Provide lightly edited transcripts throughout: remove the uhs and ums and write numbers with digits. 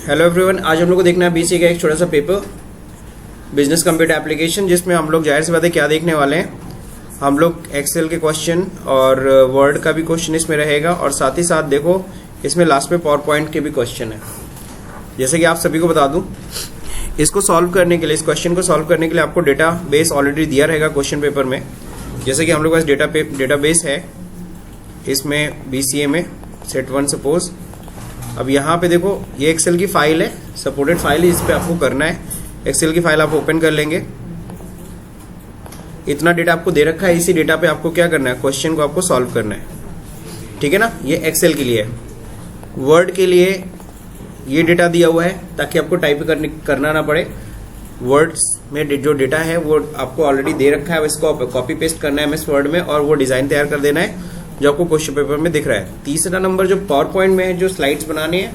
Hello everyone, आज हम लोग को देखना है बीसीए का एक छोटा सा पेपर बिजनेस कंप्यूटर एप्लीकेशन, जिसमें हम लोग जाहिर सी बात है क्या देखने वाले हैं। हम लोग एक्सेल के क्वेश्चन और वर्ड का भी क्वेश्चन इसमें रहेगा और साथ ही साथ देखो इसमें लास्ट में पावर पॉइंट के भी क्वेश्चन है। जैसे कि आप सभी को बता दूं, इसको सॉल्व करने के लिए, इस क्वेश्चन को सॉल्व करने के लिए आपको डेटा बेस ऑलरेडी दिया रहेगा क्वेश्चन पेपर में। जैसे कि हम लोग के पास डेटा बेस है इसमें बीसीए में सेट 1 सपोज। अब यहाँ पे देखो ये एक्सेल की फाइल है, सपोर्टेड फाइल है, इस पे आपको करना है। एक्सेल की फाइल आप ओपन कर लेंगे, इतना डेटा आपको दे रखा है, इसी डेटा पे आपको क्या करना है, क्वेश्चन को आपको सॉल्व करना है। ठीक है ना, ये एक्सेल के लिए है। वर्ड के लिए ये डेटा दिया हुआ है ताकि आपको टाइप करना ना पड़े। वर्ड्स में जो डेटा है वो आपको ऑलरेडी दे रखा है, इसको कॉपी पेस्ट करना है एमएस वर्ड में और वो डिजाइन तैयार कर देना है जो आपको क्वेश्चन पेपर में दिख रहा है। तीसरा नंबर जो पावर पॉइंट में है, जो स्लाइड्स बनाने हैं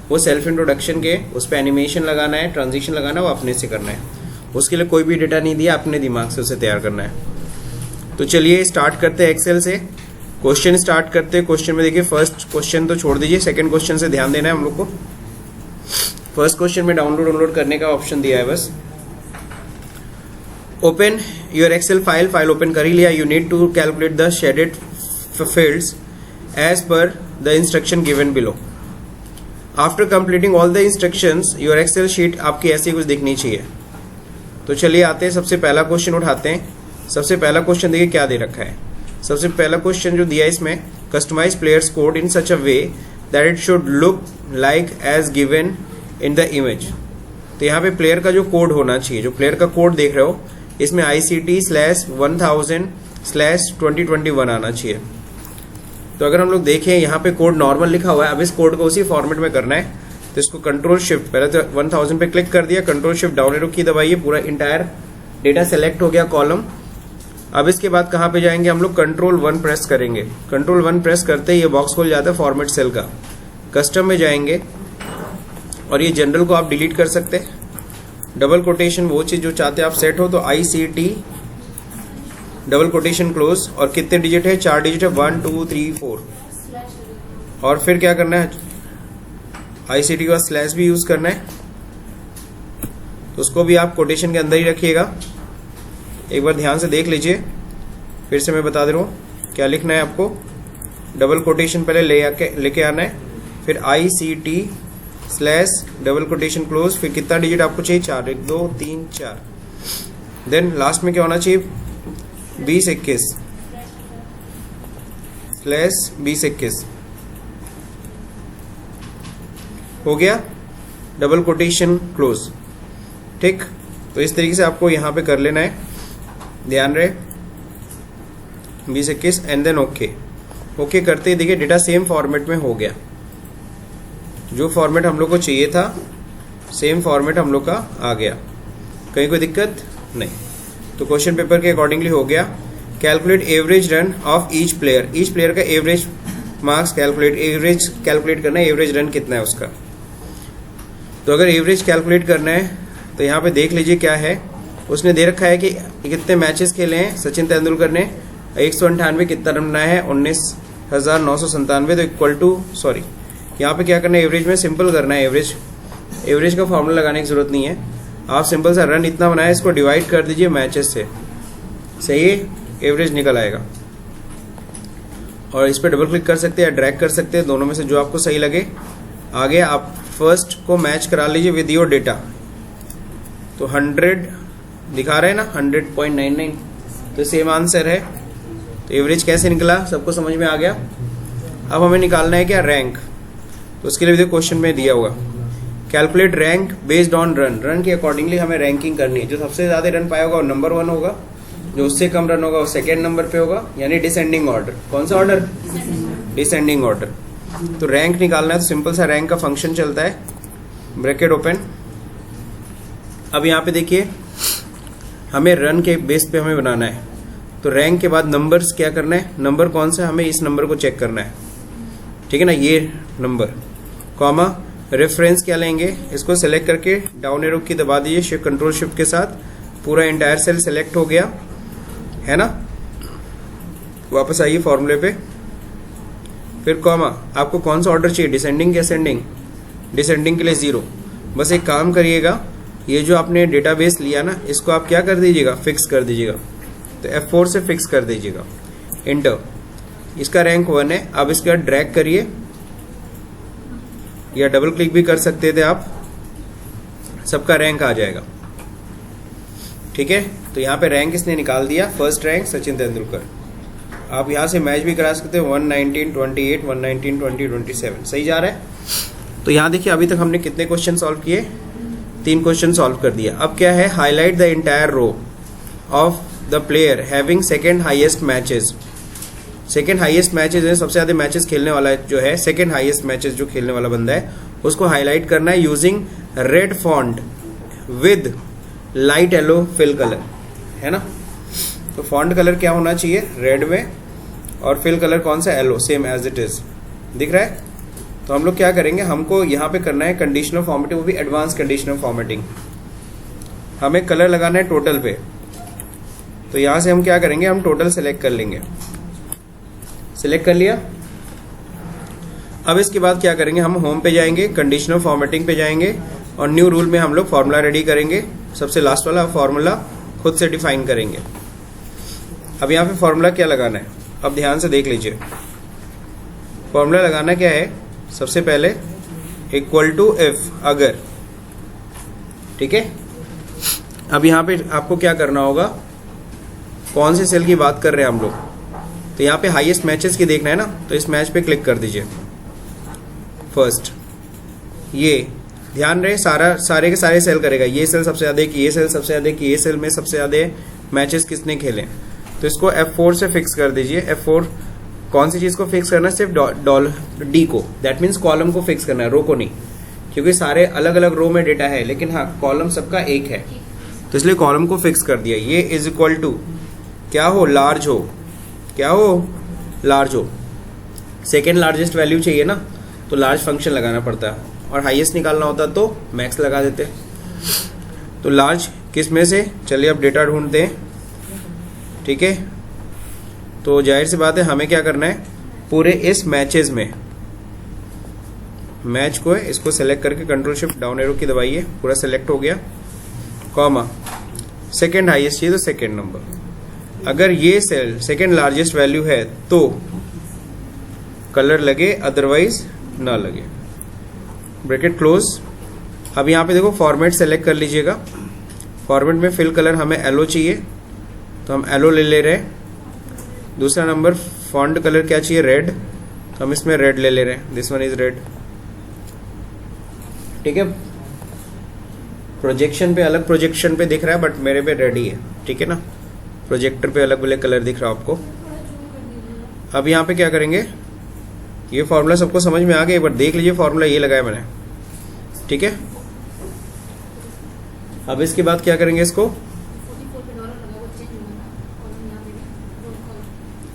वो सेल्फ इंट्रोडक्शन के, उस पर एनिमेशन लगाना है, ट्रांजिशन लगाना है, वो अपने से करना है। उसके लिए कोई भी डेटा नहीं दिया, अपने दिमाग से उसे तैयार करना है। तो चलिए स्टार्ट करते हैं एक्सेल से। क्वेश्चन स्टार्ट करते हैं। क्वेश्चन में देखिए फर्स्ट क्वेश्चन तो छोड़ दीजिए, सेकंड क्वेश्चन से ध्यान देना है हम लोग को। फर्स्ट क्वेश्चन में डाउनलोड करने का ऑप्शन दिया है बस। Open your Excel file open कर ही लिया। You need to calculate the shaded fields as per the instruction given below. After completing all the instructions, your Excel sheet आपकी ऐसी कुछ दिखनी चाहिए। तो चलिए आते हैं, सबसे पहला क्वेश्चन उठाते हैं। सबसे पहला क्वेश्चन देखिए क्या दे रखा है। सबसे पहला क्वेश्चन जो दिया है इसमें, customise players code in such a way that it should look like as given in the image. तो यहाँ पे प्लेयर का जो कोड होना चाहिए, जो प्लेयर का कोड देख रहे हो, इसमें ICT/1000/2021 आना चाहिए। तो अगर हम लोग देखें यहाँ पे कोड नॉर्मल लिखा हुआ है, अब इस कोड को उसी फॉर्मेट में करना है। तो इसको कंट्रोल शिफ्ट, पहले तो 1000 पे क्लिक कर दिया, कंट्रोल शिफ्ट डाउन एरो की दबाइए, पूरा इंटायर डेटा सेलेक्ट हो गया कॉलम। अब इसके बाद कहाँ पे जाएंगे हम लोग, कंट्रोल 1 प्रेस करेंगे। कंट्रोल 1 प्रेस करते ही ये बॉक्स खुल जाता है फॉर्मेट सेल का। कस्टम में जाएंगे और ये जनरल को आप डिलीट कर सकते हैं। डबल कोटेशन वो चीज जो चाहते हैं आप सेट हो, तो ICT डबल कोटेशन क्लोज, और कितने डिजिट है, 4 डिजिट है, 1 2 3 4। और फिर क्या करना है, ICT का स्लैश भी यूज करना है, तो उसको भी आप कोटेशन के अंदर ही रखिएगा। एक बार ध्यान से देख लीजिए, फिर से मैं बता दे रहा हूँ क्या लिखना है आपको। डबल कोटेशन पहले लेके आना है, फिर ICT slash double quotation close, फिर कितना डिजिट आपको चाहिए, 4, 1 2 3 4। देन लास्ट में क्या होना चाहिए, 2021 स्लैश 2021 हो गया, डबल कोटेशन क्लोज। ठीक, तो इस तरीके से आपको यहां पे कर लेना है, ध्यान रहे 2021 एंड देन ओके करते ही देखिए डेटा सेम फॉर्मेट में हो गया। जो फॉर्मेट हम लोग को चाहिए था सेम फॉर्मेट हम लोग का आ गया, कहीं कोई दिक्कत नहीं। तो क्वेश्चन पेपर के अकॉर्डिंगली हो गया। Calculate average run of each player का एवरेज मार्क्स कैलकुलेट करना है, एवरेज रन कितना है उसका। तो अगर एवरेज कैलकुलेट करना है तो यहाँ पे देख लीजिए क्या है, उसने दे रखा है कि कितने मैचेस खेले हैं सचिन तेंदुलकर ने, 198 कितना रन बनाया है, 19,997। तो इक्वल टू, सॉरी यहाँ पे क्या करना है, एवरेज में सिंपल करना है। एवरेज का फॉर्मूला लगाने की जरूरत नहीं है, आप सिंपल सा रन इतना बनाया, इसको डिवाइड कर दीजिए मैचेस से, सही एवरेज निकल आएगा। और इस पर डबल क्लिक कर सकते हैं या ड्रैग कर सकते हैं, दोनों में से जो आपको सही लगे। आगे आप फर्स्ट को मैच करा लीजिए विद योर डेटा। तो 100 दिखा रहे हैं ना, 100.99, तो सेम आंसर है। तो एवरेज कैसे निकला सबको समझ में आ गया। अब हमें निकालना है क्या, रैंक। तो उसके लिए क्वेश्चन में दिया हुआ, calculate rank based on run के अकॉर्डिंगली हमें रैंकिंग करनी है। जो सबसे ज्यादा रन पाया होगा वो नंबर 1 होगा, जो उससे कम रन होगा वो सेकेंड नंबर पे होगा, यानी डिसेंडिंग ऑर्डर। कौन सा ऑर्डर, डिसेंडिंग ऑर्डर। तो रैंक निकालना है, तो सिंपल सा रैंक का फंक्शन चलता है, ब्रैकेट ओपन। अब यहाँ पे देखिए हमें रन के बेस पे हमें बनाना है, तो रैंक के बाद नंबर्स क्या करना है, नंबर कौन सा, हमें इस नंबर को चेक करना है, ठीक है ना, ये नंबर, कॉमा रेफरेंस क्या लेंगे, इसको सेलेक्ट करके डाउन एरो की दबा दीजिए कंट्रोल शिफ्ट के साथ, पूरा एंटायर सेल सेलेक्ट हो गया है ना। वापस आइए फॉर्मूले पे, फिर कॉमा, आपको कौन सा ऑर्डर चाहिए, डिसेंडिंग या असेंडिंग, डिसेंडिंग के लिए 0। बस एक काम करिएगा, ये जो आपने डेटाबेस लिया ना, इसको आप क्या कर दीजिएगा, फिक्स कर दीजिएगा। तो F4 से फिक्स कर दीजिएगा, इंटर। इसका रैंक 1 है। अब इसके बाद ड्रैग करिए या डबल क्लिक भी कर सकते थे आप, सबका रैंक आ जाएगा। ठीक है, तो यहाँ पे रैंक इसने निकाल दिया, फर्स्ट रैंक सचिन तेंदुलकर। आप यहाँ से मैच भी करा सकते हो, 119, 28, 119, 20, 27, सही जा रहा है। तो यहाँ देखिए अभी तक हमने कितने क्वेश्चन सॉल्व किए, 3 क्वेश्चन सॉल्व कर दिया। अब क्या है, highlight the entire row of the player having second highest matches. Second highest matches है, सबसे ज्यादा मैचेस खेलने वाला जो है, सेकेंड हाईएस्ट मैचेस जो खेलने वाला बंदा है, उसको हाईलाइट करना है using red font with light yellow fill colour, है ना। तो फॉन्ट कलर क्या होना चाहिए, रेड में, और फिल कलर कौन सा, yellow, same as it is, दिख रहा है। तो हम लोग क्या करेंगे, हमको यहाँ पे करना है कंडीशनल फॉर्मेटिंग, वो भी एडवांस कंडीशनल फॉर्मेटिंग। हमें कलर लगाना है टोटल पे, तो यहां से हम क्या करेंगे, हम टोटल सेलेक्ट कर लेंगे। सिलेक्ट कर लिया। अब इसके बाद क्या करेंगे, हम होम पे जाएंगे, कंडीशनल फॉर्मेटिंग पे जाएंगे, और न्यू रूल में हम लोग फॉर्मूला रेडी करेंगे। सबसे लास्ट वाला फॉर्मूला खुद से डिफाइन करेंगे। अब यहाँ पे फॉर्मूला क्या लगाना है, अब ध्यान से देख लीजिए। फॉर्मूला लगाना क्या है, सबसे पहले इक्वल टू इफ, अगर, ठीक है। अब यहाँ पे आपको क्या करना होगा, कौन से सेल की बात कर रहे हैं हम लोग, तो यहाँ पे हाईएस्ट मैचेस की देखना है ना, तो इस मैच पे क्लिक कर दीजिए फर्स्ट। ये ध्यान रहे, सारे के सारे सेल करेगा, ये सेल सबसे ज्यादा कि ये सेल सबसे ज्यादा कि ये सेल में सबसे ज्यादा मैचेस किसने खेले। तो इसको F4 से फिक्स कर दीजिए। F4 कौन सी चीज को फिक्स करना है, सिर्फ डी को, दैट मीन्स कॉलम को फिक्स करना है, रो को नहीं, क्योंकि सारे अलग अलग रो में डेटा है, लेकिन हाँ कॉलम सबका एक है, तो इसलिए कॉलम को फिक्स कर दिया। ये इज इक्वल टू क्या हो, लार्ज हो, क्या हो, लार्ज हो। सेकेंड लार्जेस्ट वैल्यू चाहिए ना, तो लार्ज फंक्शन लगाना पड़ता है, और हाईएस्ट निकालना होता तो मैक्स लगा देते। तो लार्ज किस में से, चलिए अब डेटा ढूंढते हैं, ठीक है। तो जाहिर सी बात है, हमें क्या करना है, पूरे इस मैचेस में, मैच को है, इसको सेलेक्ट करके कंट्रोल शिफ्ट डाउन एरो की दबाइए, पूरा सेलेक्ट हो गया, कॉमा, सेकेंड हाईएस्ट चाहिए तो सेकेंड नंबर। अगर ये सेल सेकेंड लार्जेस्ट वैल्यू है तो कलर लगे, अदरवाइज ना लगे, ब्रैकेट क्लोज। अब यहाँ पे देखो फॉर्मेट सेलेक्ट कर लीजिएगा। फॉर्मेट में फिल कलर हमें येलो चाहिए, तो हम येलो ले रहे हैं। दूसरा नंबर फॉन्ट कलर क्या चाहिए, रेड, तो हम इसमें रेड ले रहे हैं, दिस वन इज रेड, ठीक है। प्रोजेक्शन पे अलग प्रोजेक्शन पे दिख रहा है, बट मेरे पे रेड ही है, ठीक है ना। प्रोजेक्टर पे अलग अलग कलर दिख रहा है आपको। अब यहाँ पे क्या करेंगे, ये फॉर्मूला सबको समझ में आ गया, एक बार देख लीजिए, फॉर्मूला ये लगाया मैंने, ठीक है। अब इसके बाद क्या करेंगे, इसको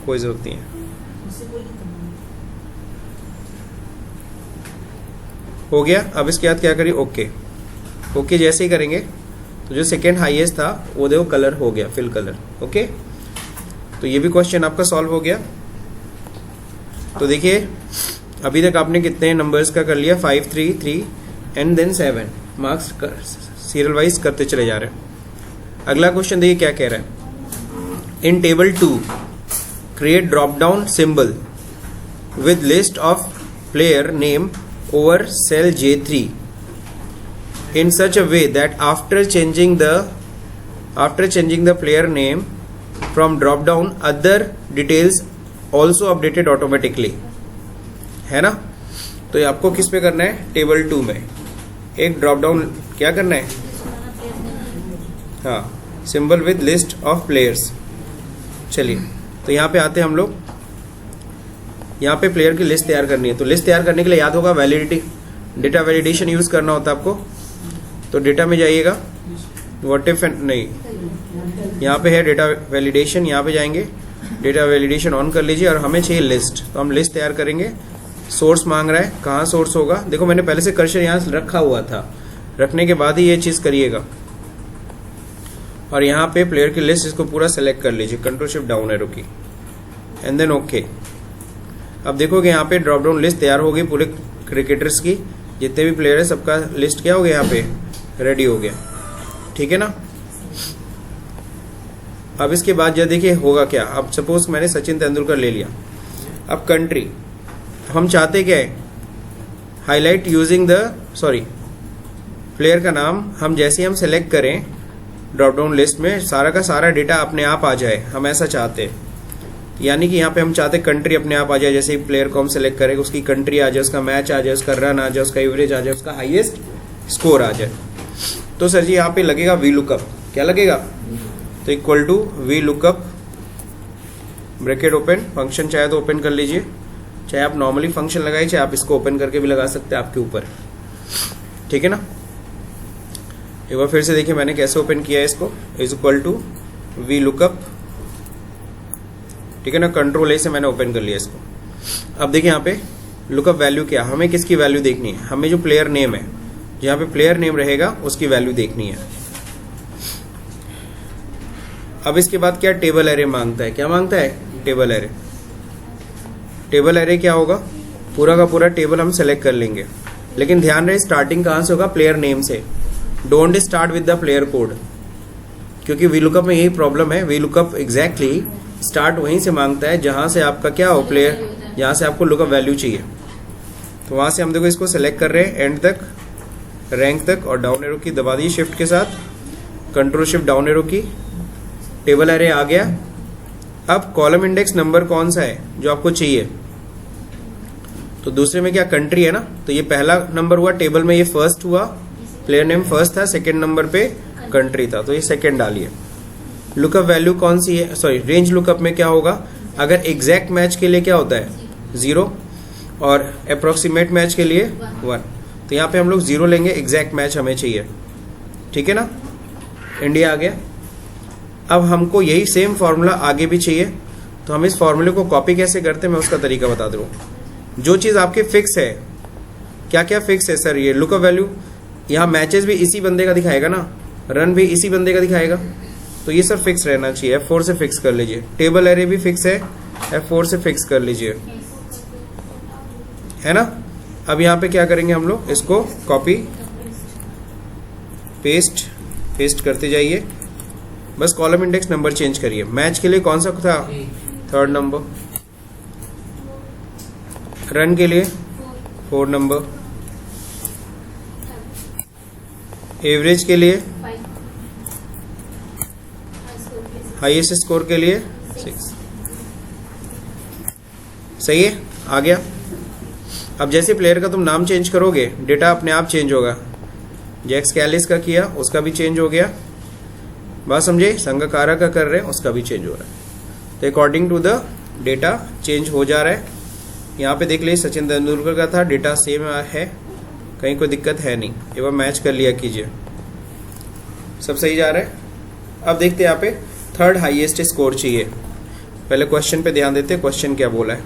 कोई जरूरत नहीं है, हो गया। अब इसके बाद क्या करिए, ओके। ओके जैसे ही करेंगे तो जो सेकेंड हाईएस्ट था वो देखो कलर हो गया, फिल कलर, ओके। तो ये भी क्वेश्चन आपका सॉल्व हो गया। तो देखिए अभी तक आपने कितने नंबर्स का कर लिया, 5, 3, 3 and then 7 marks serial wise करते चले जा रहे हैं। अगला क्वेश्चन देखिए क्या कह रहा है, इन table 2 create drop down symbol with list of player name over cell J3 in such a way that after changing the player name from drop down other details also updated automatically, है ना। तो ये आपको किस पे करना है, table 2 में एक ड्रॉप डाउन क्या करना है, हाँ, symbol with list of players. चलिए तो यहाँ पे आते हैं हम लोग, यहाँ पे प्लेयर की लिस्ट तैयार करनी है। तो लिस्ट तैयार करने के लिए याद होगा वैलिडिटी, डेटा वैलिडेशन यूज करना होता है आपको। तो डेटा में जाइएगा, व्हाट इफ नहीं, यहाँ पे है डेटा वैलिडेशन, यहाँ पे जाएंगे, डेटा वैलिडेशन ऑन कर लीजिए, और हमें चाहिए लिस्ट, तो हम लिस्ट तैयार करेंगे। सोर्स मांग रहा है, कहाँ सोर्स होगा, देखो मैंने पहले से कर्सर यहाँ रखा हुआ था, रखने के बाद ही ये चीज करिएगा। और यहाँ पे प्लेयर की लिस्ट, इसको पूरा सेलेक्ट कर लीजिए, कंट्रोल शिफ्ट डाउन एरो की, एंड देन ओके। अब देखोगे यहाँ पे ड्रॉप डाउन लिस्ट तैयार हो गई पूरे क्रिकेटर्स की। जितने भी प्लेयर है सबका लिस्ट क्या हो गया, यहाँ पे रेडी हो गया, ठीक है ना। अब इसके बाद जब देखिए होगा क्या, अब सपोज मैंने सचिन तेंदुलकर ले लिया, अब कंट्री हम चाहते क्या है, हाईलाइट यूजिंग द प्लेयर का नाम हम जैसे हम सेलेक्ट करें ड्रॉप डाउन लिस्ट में सारा का सारा डेटा अपने आप आ जाए, हम ऐसा चाहते हैं। यानी कि यहाँ पे हम चाहते कंट्री अपने आप आ जाए, जैसे ही प्लेयर को हम सेलेक्ट करें उसकी कंट्री आ जाए, उसका मैच आ जाए, उसका रन आ जाए, उसका एवरेज आ जाए, उसका हाईएस्ट स्कोर आ जाए। तो सर जी यहाँ पे लगेगा वी लुकअप, क्या लगेगा, तो equal to V lookup bracket open, function चाहे तो ओपन कर लीजिए, चाहे आप नॉर्मली फंक्शन लगाइए, चाहे आप इसको ओपन करके भी लगा सकते हैं, आपके ऊपर, ठीक है ना। एक बार फिर से देखिए मैंने कैसे ओपन किया है इसको, is equal to V lookup, ठीक है ना, कंट्रोल ए से मैंने ओपन कर लिया इसको। अब देखिए यहाँ पे लुकअप वैल्यू क्या, हमें किसकी वैल्यू देखनी है, हमें जो प्लेयर नेम है, जहाँ पे प्लेयर नेम रहेगा उसकी वैल्यू देखनी है। अब इसके बाद क्या टेबल एरे मांगता है, क्या मांगता है, टेबल एरे। टेबल एरे क्या होगा, पूरा का पूरा टेबल हम सेलेक्ट कर लेंगे, लेकिन ध्यान रहे स्टार्टिंग कहां से होगा, प्लेयर नेम से, don't start with the player code, क्योंकि वीलुकअप में यही प्रॉब्लम है, वीलुकअप एग्जैक्टली स्टार्ट वहीं से मांगता है जहां से आपका क्या हो, प्लेयर, जहां से आपको लुकअप वैल्यू चाहिए। तो वहां से हम देखो इसको सेलेक्ट कर रहे हैं एंड तक, रैंक तक, और डाउन एरो की दबा दी शिफ्ट के साथ, कंट्रोल शिफ्ट डाउन एरो की, टेबल एरे आ गया। अब कॉलम इंडेक्स नंबर कौन सा है जो आपको चाहिए, तो दूसरे में क्या कंट्री है ना, तो ये पहला नंबर हुआ टेबल में, ये फर्स्ट हुआ, प्लेयर नेम फर्स्ट था, सेकंड नंबर पे कंट्री था, तो ये सेकंड डालिए। लुकअप वैल्यू कौन सी है, रेंज लुकअप में क्या होगा, अगर एग्जैक्ट मैच के लिए क्या होता है 0 और अप्रोक्सीमेट मैच के लिए 1, तो यहाँ पे हम लोग 0 लेंगे, एग्जैक्ट मैच हमें चाहिए, ठीक है ना। इंडिया आ गया। अब हमको यही सेम फॉर्मूला आगे भी चाहिए, तो हम इस फॉर्मूले को कॉपी कैसे करते हैं मैं उसका तरीका बता दूँ। जो चीज़ आपके फिक्स है, क्या क्या फिक्स है सर, ये लुकअप वैल्यू, यहाँ मैचेस भी इसी बंदे का दिखाएगा ना, रन भी इसी बंदे का दिखाएगा, तो ये सर फिक्स रहना चाहिए, F4 से फिक्स कर लीजिए। टेबल एरे भी फिक्स है, F4 से फिक्स कर लीजिए, है ना। अब यहाँ पे क्या करेंगे हम लोग, इसको कॉपी पेस्ट करते जाइए, बस कॉलम इंडेक्स नंबर चेंज करिए। मैच के लिए कौन सा था, 3rd नंबर, रन के लिए 4 नंबर, एवरेज के लिए, हाईएस्ट स्कोर के लिए 6, सही है, आ गया। अब जैसे प्लेयर का तुम नाम चेंज करोगे डेटा अपने आप चेंज होगा, जैक्स कैलिस का किया उसका भी चेंज हो गया, बात समझे, संगकारा का कर रहे हैं उसका भी चेंज हो रहा है, तो according to the data change हो जा रहा है। यहाँ पे देख लीजिए सचिन तेंदुलकर का था, डेटा सेम है, कहीं कोई दिक्कत है नहीं, एक बार मैच कर लिया कीजिए, सब सही जा रहा है। अब देखते हैं यहाँ पे 3rd हाईएस्ट स्कोर चाहिए, पहले क्वेश्चन पे ध्यान देते हैं, क्वेश्चन क्या बोला है,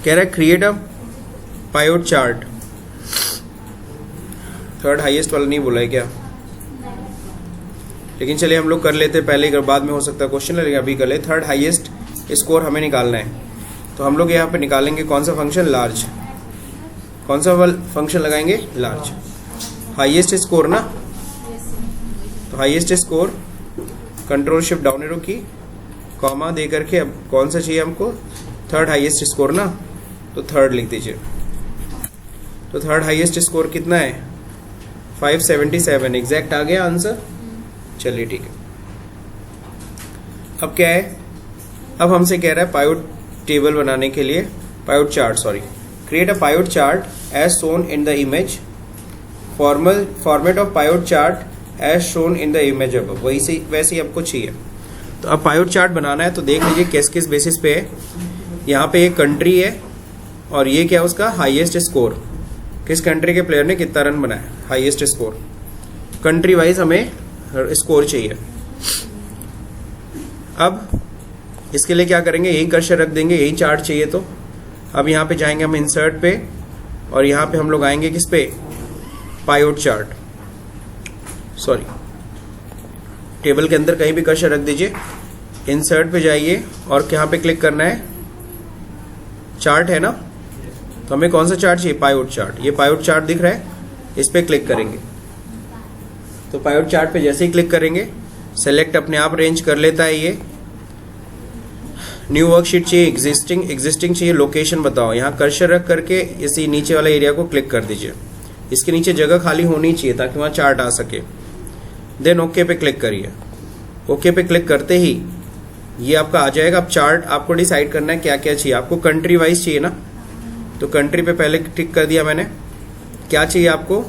कह रहा है create a pivot chart, 3rd highest वाला नहीं बोला है क्या, लेकिन चलिए हम लोग कर लेते हैं पहले, बाद में हो सकता है क्वेश्चन, लेकिन अभी कर ले। 3rd हाईएस्ट स्कोर हमें निकालना है, तो हम लोग यहाँ पे निकालेंगे कौन सा फंक्शन, लार्ज, कौन सा फंक्शन लगाएंगे, लार्ज, हाईएस्ट स्कोर ना, तो highest score control shift down arrow की, कॉमा दे करके, अब कौन सा चाहिए हमको, 3rd हाईएस्ट स्कोर ना, तो 3rd लिख दीजिए। तो 3rd हाईएस्ट स्कोर कितना है, 577, एग्जैक्ट आ गया आंसर, चलिए ठीक है। अब क्या है, अब हमसे कह रहा है पायोट टेबल बनाने के लिए, pivot chart, create a pivot chart as shown in the image, format of pivot chart as shown in the image, अब वैसे ही आपको चाहिए। तो अब पायोट चार्ट बनाना है, तो देख लीजिए किस किस बेसिस पे है, यहाँ पे एक कंट्री है और ये क्या है उसका हाईएस्ट स्कोर, किस कंट्री के प्लेयर ने कितना रन बनाया, हाईएस्ट स्कोर, कंट्री वाइज हमें स्कोर चाहिए। अब इसके लिए क्या करेंगे, यही कर्सर रख देंगे, यही चार्ट चाहिए। तो अब यहाँ पे जाएंगे हम इंसर्ट पे, और यहाँ पे हम लोग आएंगे किस पे, पायोट चार्ट, टेबल के अंदर कहीं भी कर्सर रख दीजिए, इंसर्ट पे जाइए और यहाँ पे क्लिक करना है, चार्ट है ना, तो हमें कौन सा चार्ट चाहिए, पायोट चार्ट। ये पायोट चार्ट दिख रहा है, इस पे क्लिक करेंगे तो पायोट चार्ट पे जैसे ही क्लिक करेंगे सेलेक्ट अपने आप रेंज कर लेता है। ये न्यू वर्कशीट चाहिए, एग्जिस्टिंग चाहिए, लोकेशन बताओ। यहाँ कर्सर रख करके इसी नीचे वाले एरिया को क्लिक कर दीजिए। इसके नीचे जगह खाली होनी चाहिए ताकि वहाँ चार्ट आ सके। देन ओके पे क्लिक करिए। ओके पे क्लिक करते ही ये आपका आ जाएगा। अब चार्ट आपको डिसाइड करना है क्या क्या चाहिए। आपको कंट्री वाइज चाहिए ना, तो कंट्री पे पहले टिक कर दिया मैंने। क्या चाहिए आपको,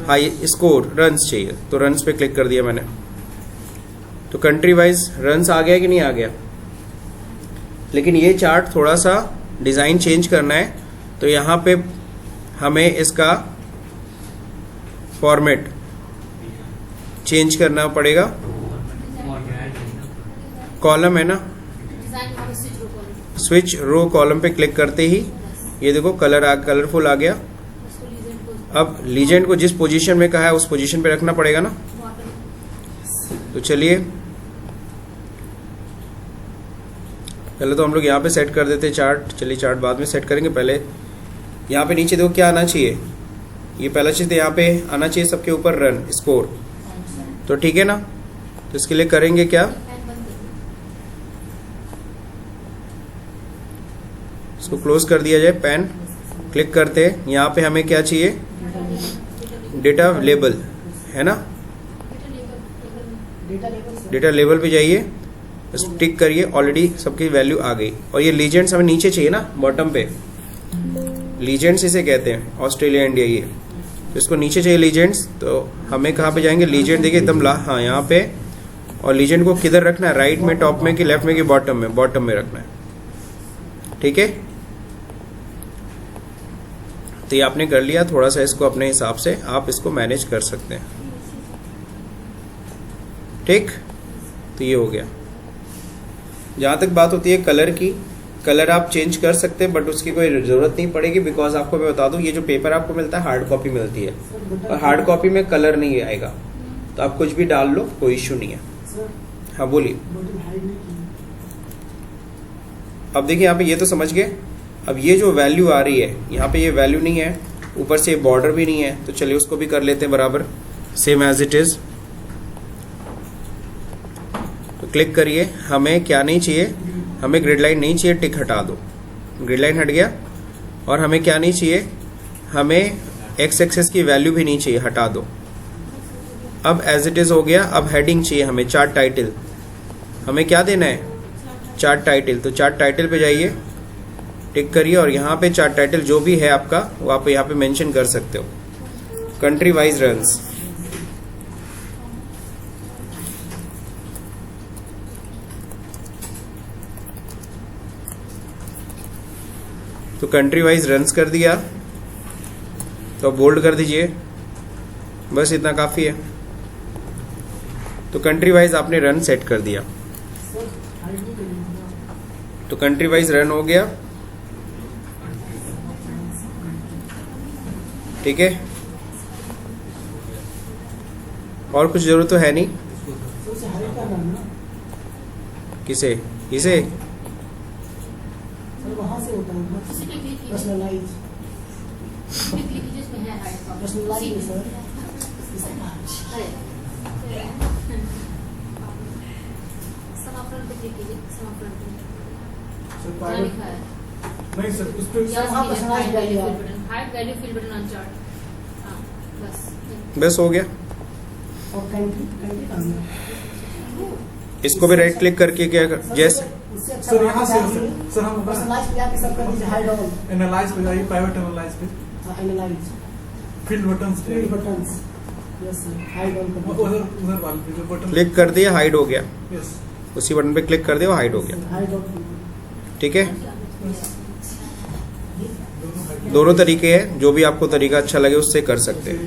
हाई स्कोर रन्स चाहिए, तो रन्स पे क्लिक कर दिया मैंने। तो कंट्री वाइज रन्स आ गया कि नहीं आ गया। लेकिन ये चार्ट थोड़ा सा डिजाइन चेंज करना है, तो यहाँ पे हमें इसका फॉर्मेट चेंज करना पड़ेगा। कॉलम है ना, स्विच रो कॉलम पे क्लिक करते ही ये देखो कलरफुल आ गया। अब लीजेंड को जिस पोजीशन में कहा है उस पोजीशन पे रखना पड़ेगा ना। तो चलिए पहले तो हम लोग यहाँ पे सेट कर देते चार्ट। चलिए चार्ट बाद में सेट करेंगे, पहले यहाँ पे नीचे देखो क्या आना चाहिए। ये पहला चीज यहाँ पे आना चाहिए सबके ऊपर रन स्कोर, तो ठीक है ना। तो इसके लिए करेंगे क्या, इसको क्लोज कर दिया जाए। पेन क्लिक करते हैं, यहाँ पे हमें क्या चाहिए, डेटा लेबल है ना, डेटा लेबल पे जाइए, बस टिक करिए। ऑलरेडी सबकी वैल्यू आ गई। और ये लीजेंड्स हमें नीचे चाहिए ना, बॉटम पे। लीजेंड्स इसे कहते हैं, ऑस्ट्रेलिया इंडिया ये। तो इसको नीचे चाहिए लीजेंड्स, तो हमें कहाँ पे जाएंगे, लीजेंड देखिए एकदम हाँ यहाँ पे। और लीजेंड को किधर रखना है, राइट में, टॉप में कि लेफ्ट में कि बॉटम में, बॉटम में रखना है। ठीक है, तो ये आपने कर लिया। थोड़ा सा इसको अपने हिसाब से आप इसको मैनेज कर सकते हैं। ठीक, तो ये हो गया। जहां तक बात होती है कलर की, कलर आप चेंज कर सकते हैं बट उसकी कोई जरूरत नहीं पड़ेगी, बिकॉज आपको मैं बता दूं ये जो पेपर आपको मिलता है हार्ड कॉपी मिलती है, और हार्ड कॉपी में कलर नहीं आएगा, तो आप कुछ भी डाल लो, कोई इश्यू नहीं है। हाँ बोलिए। अब देखिए यहाँ पे ये तो समझ गए। अब ये जो वैल्यू आ रही है यहाँ पे, ये वैल्यू नहीं है, ऊपर से बॉर्डर भी नहीं है, तो चलिए उसको भी कर लेते हैं बराबर, सेम एज इट इज। तो क्लिक करिए। हमें क्या नहीं चाहिए, हमें ग्रिड लाइन नहीं चाहिए, टिक हटा दो, ग्रिड लाइन हट गया। और हमें क्या नहीं चाहिए, हमें एक्स एक्सेस की वैल्यू भी नहीं चाहिए, हटा दो। अब एज इट इज हो गया। अब हेडिंग चाहिए हमें, चार्ट टाइटल। हमें क्या देना है, चार्ट टाइटल। तो चार्ट टाइटल पे जाइए, टिक करिए, और यहाँ पे चार्ट टाइटल जो भी है आपका वो आप यहाँ पे मेंशन कर सकते हो। कंट्री वाइज रन्स, तो कंट्री वाइज रन्स कर दिया, तो बोल्ड कर दीजिए, बस इतना काफी है। तो कंट्री वाइज आपने रन सेट कर दिया, तो कंट्री वाइज रन हो गया। ठीक है, और कुछ जरूरत तो है नहीं। किसे, इसे नहीं सर, उस पे बस हो गया। इसको भी राइट क्लिक करके क्या जैसे सर यहाँ से सर हम एनालाइज पे जाइए, प्राइवेट एनालाइज पे, फील्ड बटन्स उधर वाले पे जो बटन क्लिक कर दिया, हाइड हो गया। यस, उसी बटन पे क्लिक कर दिया, हाइड हो गया। ठीक है, दोनों तरीके हैं, जो भी आपको तरीका अच्छा लगे उससे कर सकते हैं।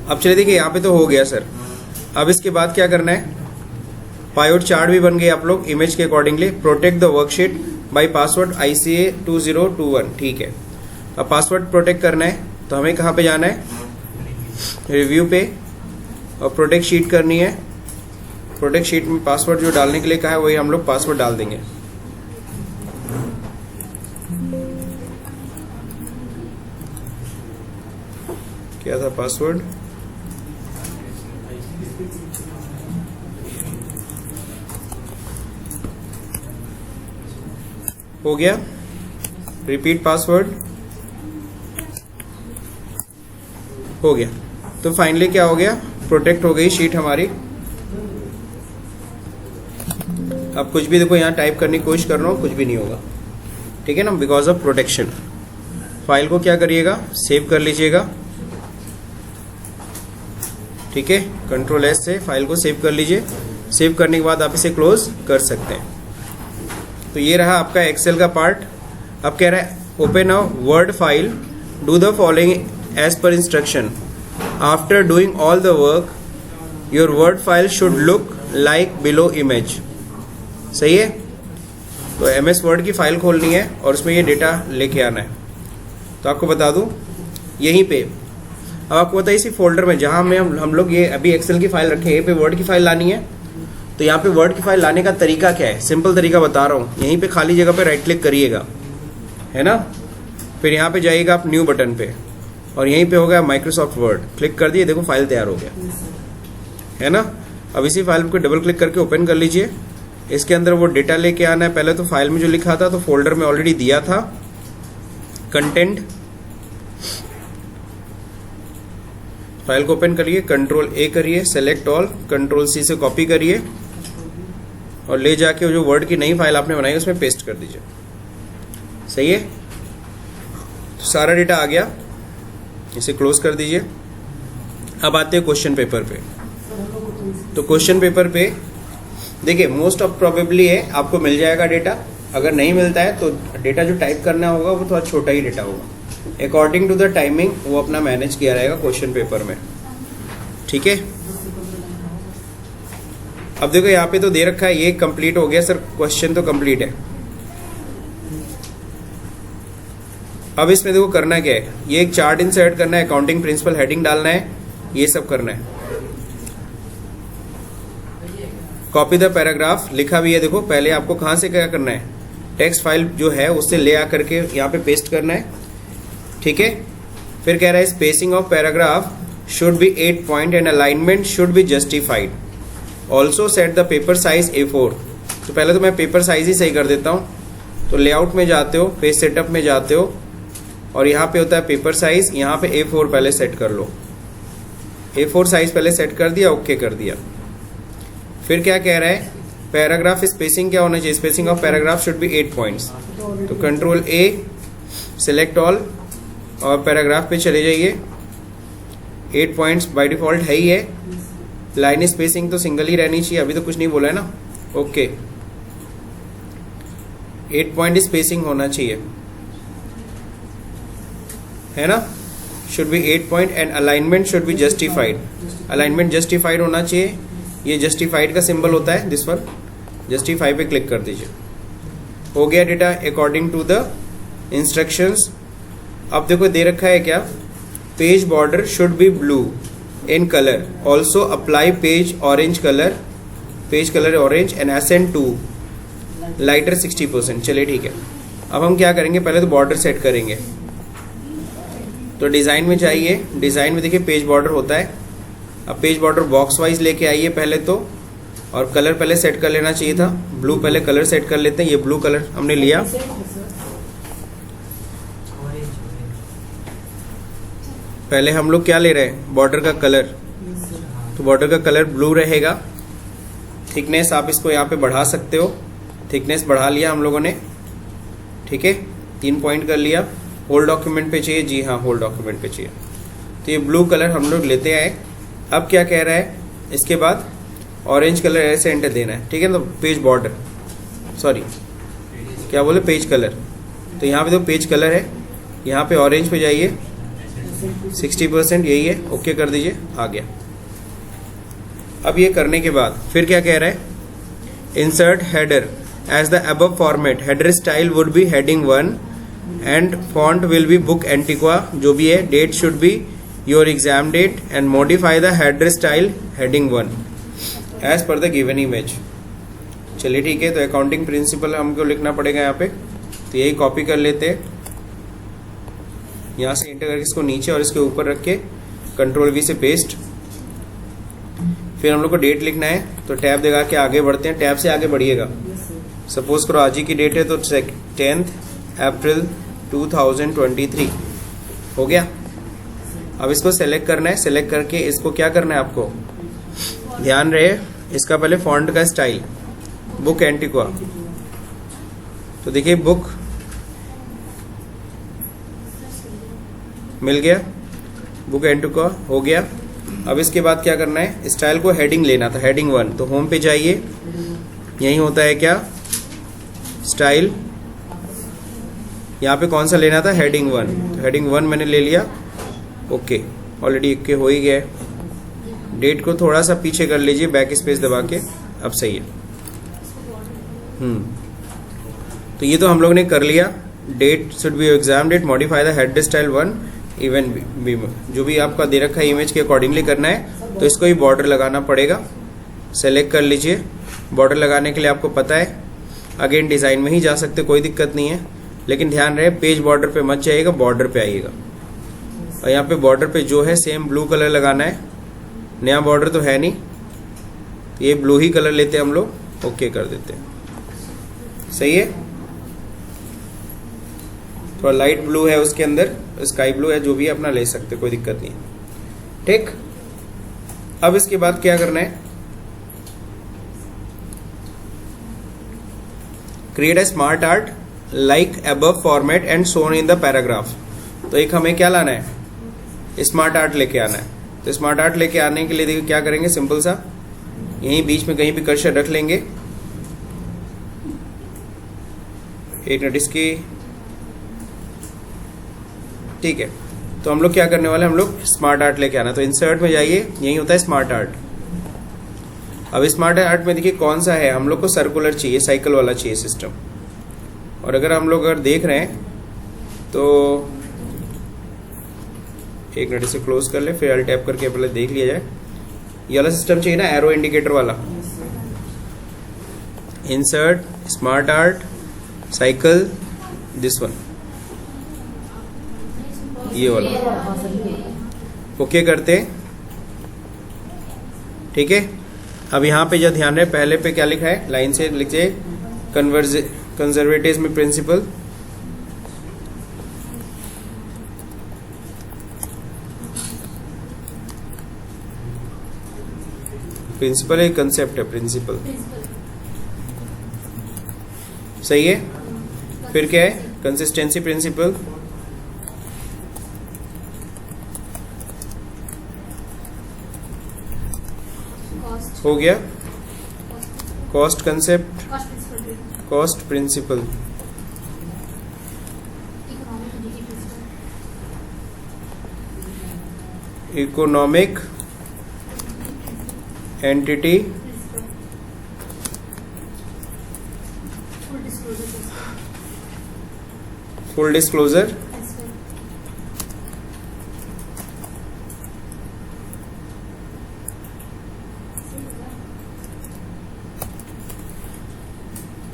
अब चलिए देखिए, यहाँ पे तो हो गया सर। अब इसके बाद क्या करना है, पायोट चार्ट भी बन गए आप लोग इमेज के accordingly. Protect the worksheet by password ICA 2021। ठीक है, अब पासवर्ड प्रोटेक्ट करना है, तो हमें कहाँ पे जाना है, रिव्यू पे, और प्रोटेक्ट शीट करनी है। प्रोटेक्ट शीट में पासवर्ड जो डालने के लिए कहा है वही हम लोग पासवर्ड डाल देंगे। क्या था पासवर्ड? हो गया। रिपीट पासवर्ड हो गया। तो फाइनली क्या हो गया? प्रोटेक्ट हो गई शीट हमारी। अब कुछ भी देखो यहाँ टाइप करने की कोशिश कर रहा हूँ, कुछ भी नहीं होगा, ठीक है ना, बिकॉज ऑफ प्रोटेक्शन। फाइल को क्या करिएगा, सेव कर लीजिएगा, ठीक है, कंट्रोल एस से फाइल को सेव कर लीजिए। सेव करने के बाद आप इसे क्लोज कर सकते हैं। तो ये रहा आपका एक्सेल का पार्ट। अब कह रहा है open a word file, do the following as per instruction. After doing all the work your word file should look like below image. सही है। तो MS वर्ड की फाइल खोलनी है और उसमें ये डेटा लेके आना है। तो आपको बता दूं यहीं पे, अब आपको पता है इसी फोल्डर में जहां में हम लोग ये अभी एक्सेल की फाइल रखे हैं, यहीं पे वर्ड की फाइल लानी है। तो यहाँ पे वर्ड की फाइल लाने का तरीका क्या है? सिंपल तरीका बता रहा हूँ। यहीं पे खाली जगह पे राइट क्लिक करिएगा, है ना, फिर यहाँ पे जाइएगा आप न्यू बटन पे और यहीं पे होगा माइक्रोसॉफ्ट वर्ड। क्लिक कर दिए, देखो फाइल तैयार हो गया, है ना। अब इसी फाइल को डबल क्लिक करके ओपन कर लीजिए। इसके अंदर वो डेटा लेके आना है। पहले तो फाइल में जो लिखा था तो फोल्डर में ऑलरेडी दिया था कंटेंट। फाइल को ओपन करिए, कंट्रोल A करिए, सेलेक्ट ऑल, कंट्रोल C से कॉपी करिए और ले जाके जो वर्ड की नई फाइल आपने बनाई उसमें पेस्ट कर दीजिए। सही है। तो सारा डेटा आ गया, इसे क्लोज कर दीजिए। अब आते हैं क्वेश्चन पेपर पे। तो क्वेश्चन पेपर पे देखिए मोस्ट ऑफ प्रोबेबली है आपको मिल जाएगा डेटा। अगर नहीं मिलता है तो डेटा जो टाइप करना होगा वो थोड़ा छोटा ही डेटा होगा। अकॉर्डिंग टू द टाइमिंग वो अपना मैनेज किया रहेगा क्वेश्चन पेपर में, ठीक है। अब देखो यहाँ पे तो दे रखा है ये कंप्लीट हो गया सर, क्वेश्चन तो कंप्लीट है। अब इसमें देखो करना क्या है, ये एक चार्ट इंसर्ट करना है, अकाउंटिंग प्रिंसिपल हेडिंग डालना है, ये सब करना है। कॉपी द पैराग्राफ लिखा भी है, देखो पहले आपको कहां से क्या करना है, टेक्स्ट फाइल जो है उससे ले आकर के यहाँ पे पेस्ट करना है, ठीक है। फिर कह रहा है spacing of paragraph should be 8 point and alignment should be justified. Also set the paper size A4। तो पहले तो मैं पेपर साइज ही सही कर देता हूँ। तो लेआउट में जाते हो, पेज सेटअप में जाते हो और यहाँ पे होता है पेपर साइज, यहाँ पे A4 पहले सेट कर लो। A4 साइज पहले सेट कर दिया, ओके कर दिया। फिर क्या कह रहा है, पैराग्राफ स्पेसिंग क्या होना चाहिए, spacing of paragraph should be 8 points. तो कंट्रोल A, सिलेक्ट ऑल और पैराग्राफ पे चले जाइए। 8 पॉइंट्स बाय डिफॉल्ट है ही है। लाइन स्पेसिंग तो सिंगल ही रहनी चाहिए, अभी तो कुछ नहीं बोला है ना, ओके। 8 पॉइंट स्पेसिंग होना चाहिए, है ना, should be 8 point and alignment should be justified. Alignment justified होना चाहिए, ये जस्टिफाइड का सिंबल होता है दिस वन, जस्टिफाई पे क्लिक कर दीजिए। हो गया data according to the instructions. अब देखो दे रखा है क्या, page border should be blue in colour, also apply page orange colour orange and accent to lighter 60%। चलिए ठीक है। अब हम क्या करेंगे, पहले तो बॉर्डर सेट करेंगे। तो डिजाइन में जाइए, डिजाइन में देखिए पेज बॉर्डर होता है। अब पेज बॉर्डर बॉक्स वाइज लेके आइए पहले तो, और कलर पहले सेट कर लेना चाहिए था, ब्लू पहले कलर सेट कर लेते हैं। ये ब्लू कलर हमने लिया। पहले हम लोग क्या ले रहे हैं, बॉर्डर का कलर। तो बॉर्डर का कलर ब्लू रहेगा। थिकनेस आप इसको यहाँ पे बढ़ा सकते हो, थिकनेस बढ़ा लिया हम लोगों ने, ठीक है, 3 पॉइंट कर लिया। होल डॉक्यूमेंट पे चाहिए, जी हाँ होल डॉक्यूमेंट पे चाहिए। तो ये ब्लू कलर हम लोग लेते आए। अब क्या कह रहा है, इसके बाद ऑरेंज कलर ऐसे एंटर देना है, ठीक है। तो पेज बॉर्डर, सॉरी क्या बोले, पेज कलर। तो यहाँ पे तो पेज कलर है, यहाँ पे ऑरेंज पे जाइए, 60% यही है, ओके कर दीजिए, आ गया। अब ये करने के बाद फिर क्या कह रहा है, insert header as the above format, header style would be heading 1 and font will be Book Antiqua, जो भी है, date should be your exam date and modify the header style heading 1 as per the given image. चलिए ठीक है। तो accounting principle हमको लिखना पड़ेगा यहाँ पे, तो यही कॉपी कर लेते हैं, यहाँ से एंटर करके इसको नीचे और इसके ऊपर रख के कंट्रोल वी से पेस्ट। फिर हम लोग को डेट लिखना है, तो टैब दबा के आगे बढ़ते हैं। टैब से आगे बढ़िएगा। Yes, sir. सपोज करो आज ही की डेट है तो 10 अप्रैल 2023 हो गया। अब इसको सेलेक्ट करना है। सेलेक्ट करके इसको क्या करना है आपको, ध्यान रहे इसका पहले फॉन्ट का स्टाइल बुक एंटिक्वा। तो देखिए बुक मिल गया, बुक एंटिक्वा हो गया। अब इसके बाद क्या करना है, स्टाइल को हेडिंग लेना था, हेडिंग 1। तो होम पे जाइए, यही होता है क्या, स्टाइल। यहाँ पे कौन सा लेना था, हेडिंग 1। तो हेडिंग 1 मैंने ले लिया। ओके, ऑलरेडी एक के हो ही गया। डेट को थोड़ा सा पीछे कर लीजिए बैक स्पेस दबा के, अब सही है। तो ये तो हम लोग ने कर लिया। Date should be exam date, modify the head style 1 even B, जो भी आपका दे रखा है इमेज के अकॉर्डिंगली करना है। तो इसको ही बॉर्डर लगाना पड़ेगा। सेलेक्ट कर लीजिए। बॉर्डर लगाने के लिए आपको पता है, अगेन डिजाइन में ही जा सकते, कोई दिक्कत नहीं है। लेकिन ध्यान रहे पेज बॉर्डर पे मत जाइएगा, बॉर्डर पे आइएगा। और यहाँ पे बॉर्डर पे जो है सेम ब्लू कलर लगाना है। नया बॉर्डर तो है नहीं, तो ये ब्लू ही कलर लेते हैं हम लोग। ओके कर देते हैं, सही है। थोड़ा लाइट ब्लू है उसके अंदर, स्काई ब्लू है, जो भी अपना ले सकते, कोई दिक्कत नहीं है। ठीक, अब इसके बाद क्या करना है, create a smart art like above format and shown in the paragraph. तो एक हमें क्या लाना है, स्मार्ट आर्ट लेके आना है। तो स्मार्ट आर्ट लेके आने के लिए देखिए क्या करेंगे, सिंपल सा यहीं बीच में कहीं भी कर्सर रख लेंगे। एक मिनट इसकी, ठीक है। तो हम लोग क्या करने वाले, हम लोग स्मार्ट आर्ट लेके आना। तो इंसर्ट में जाइए, यही होता है स्मार्ट आर्ट। अब स्मार्ट आर्ट में देखिए कौन सा है, हम लोग को सर्कुलर चाहिए, साइकिल वाला चाहिए सिस्टम। और अगर हम लोग देख रहे हैं तो एक मिनट इसे क्लोज कर ले, फिर अल्ट टैप करके पहले देख लिया जाए। ये वाला सिस्टम चाहिए ना, एरो इंडिकेटर वाला। Insert smart art cycle, this one, ये वाला। ओके करते, ठीक है। अब यहाँ पे जो ध्यान रहे, पहले पे क्या लिखा है, लाइन से लिखिए कंजर्वेटिज्म प्रिंसिपल। प्रिंसिपल एक कंसेप्ट है, प्रिंसिपल सही है। फिर क्या है, कंसिस्टेंसी प्रिंसिपल, हो गया। Cost concept, cost principle, economic entity, full disclosure,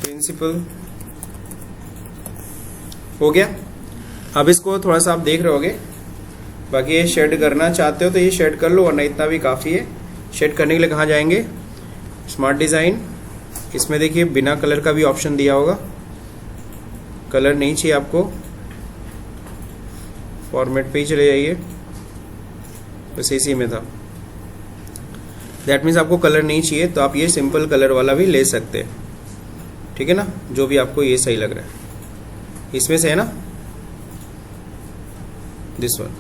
principle, हो गया। अब इसको थोड़ा सा आप देख रहे होगे, बाकी ये शेड करना चाहते हो तो ये शेड कर लो, वरना इतना भी काफ़ी है। शेड करने के लिए कहाँ जाएंगे, स्मार्ट डिज़ाइन। इसमें देखिए बिना कलर का भी ऑप्शन दिया होगा, कलर नहीं चाहिए आपको, फॉर्मेट पे ही चले जाइए, बस इसी में था। दैट मीन्स आपको कलर नहीं चाहिए तो आप ये सिंपल कलर वाला भी ले सकते हैं, ठीक है ना, जो भी आपको ये सही लग रहा है। इसमें से है ना दिस वन,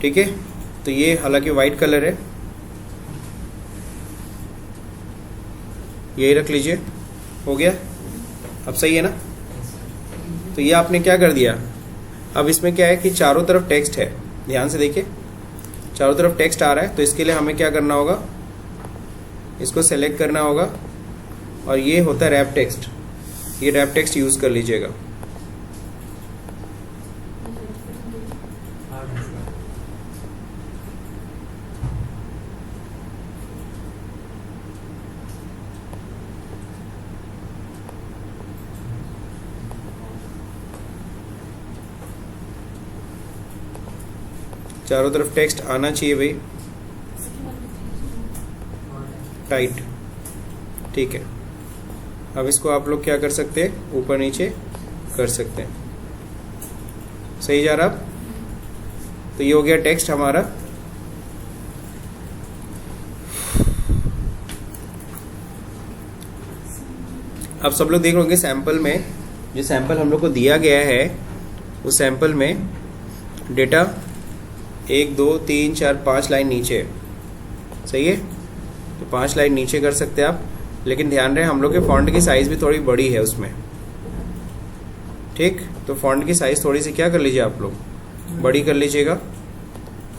ठीक है। तो ये हालांकि वाइट कलर है, यही रख लीजिए, हो गया। अब सही है ना। तो ये आपने क्या कर दिया, अब इसमें क्या है कि चारों तरफ टेक्स्ट है, ध्यान से देखिए चारों तरफ टेक्स्ट आ रहा है। तो इसके लिए हमें क्या करना होगा, इसको सेलेक्ट करना होगा, और ये होता है रैप टेक्स्ट, ये रैप टेक्स्ट यूज कर लीजिएगा। चारों तरफ टेक्स्ट आना चाहिए भाई, टाइट। ठीक है, अब इसको आप लोग क्या कर सकते हैं, ऊपर नीचे कर सकते हैं। सही जा रहा? तो ये हो गया टेक्स्ट हमारा। अब सब लोग देख लोगे सैंपल में, जो सैंपल हम लोग को दिया गया है उस सैंपल में डेटा 1 2 3 4 5 लाइन नीचे है। सही है, तो 5 लाइन नीचे कर सकते हैं आप, लेकिन ध्यान रहे हम लोग के फॉन्ट की साइज भी थोड़ी बड़ी है उसमें। ठीक, तो फॉन्ट की साइज थोड़ी सी क्या कर लीजिए आप लोग, बड़ी कर लीजिएगा।